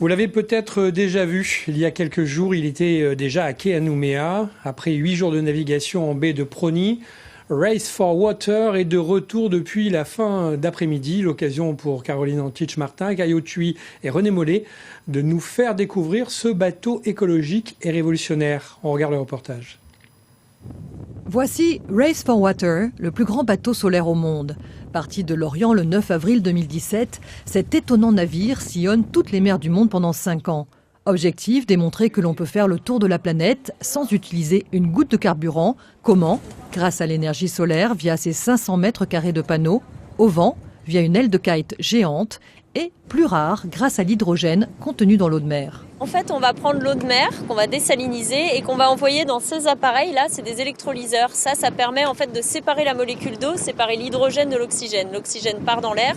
Vous l'avez peut-être déjà vu, il y a quelques jours, il était déjà à quai à Nouméa. Après 8 jours de navigation en baie de Prony, Race for Water est de retour depuis la fin d'après-midi. L'occasion pour Caroline Antich-Martin, Caillot Thuy et René Mollet de nous faire découvrir ce bateau écologique et révolutionnaire. On regarde le reportage. Voici Race for Water, le plus grand bateau solaire au monde. Parti de Lorient le 9 avril 2017, cet étonnant navire sillonne toutes les mers du monde pendant 5 ans. Objectif, démontrer que l'on peut faire le tour de la planète sans utiliser une goutte de carburant. Comment? Grâce à l'énergie solaire via ses 500 mètres carrés de panneaux, au vent via une aile de kite géante et, plus rare, grâce à l'hydrogène contenu dans l'eau de mer. En fait, on va prendre l'eau de mer qu'on va désaliniser et qu'on va envoyer dans ces appareils-là, c'est des électrolyseurs. Ça permet en fait de séparer la molécule d'eau, séparer l'hydrogène de l'oxygène. L'oxygène part dans l'air.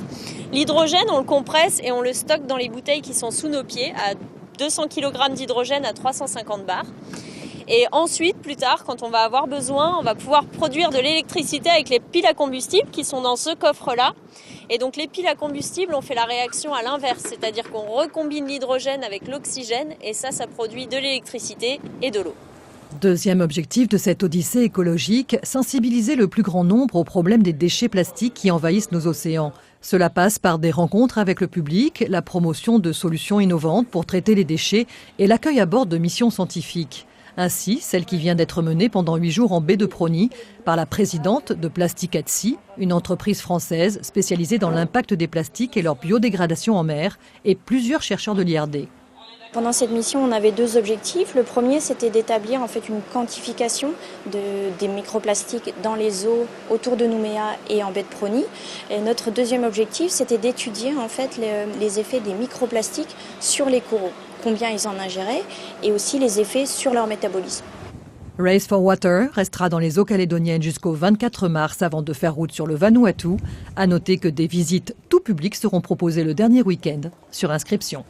L'hydrogène, on le compresse et on le stocke dans les bouteilles qui sont sous nos pieds à 200 kg d'hydrogène à 350 bars. Et ensuite, plus tard, quand on va avoir besoin, on va pouvoir produire de l'électricité avec les piles à combustible qui sont dans ce coffre-là. Et donc les piles à combustible, on fait la réaction à l'inverse, c'est-à-dire qu'on recombine l'hydrogène avec l'oxygène et ça produit de l'électricité et de l'eau. Deuxième objectif de cette odyssée écologique, sensibiliser le plus grand nombre au problème des déchets plastiques qui envahissent nos océans. Cela passe par des rencontres avec le public, la promotion de solutions innovantes pour traiter les déchets et l'accueil à bord de missions scientifiques. Ainsi, celle qui vient d'être menée pendant 8 jours en baie de Prony par la présidente de Plastic at Sea, une entreprise française spécialisée dans l'impact des plastiques et leur biodégradation en mer, et plusieurs chercheurs de l'IRD. Pendant cette mission, on avait 2 objectifs. Le premier, c'était d'établir en fait une quantification des microplastiques dans les eaux autour de Nouméa et en baie de Prony. Et notre deuxième objectif, c'était d'étudier en fait les effets des microplastiques sur les coraux, combien ils en ingéraient et aussi les effets sur leur métabolisme. Race for Water restera dans les eaux calédoniennes jusqu'au 24 mars avant de faire route sur le Vanuatu. À noter que des visites tout public seront proposées le dernier week-end sur inscription.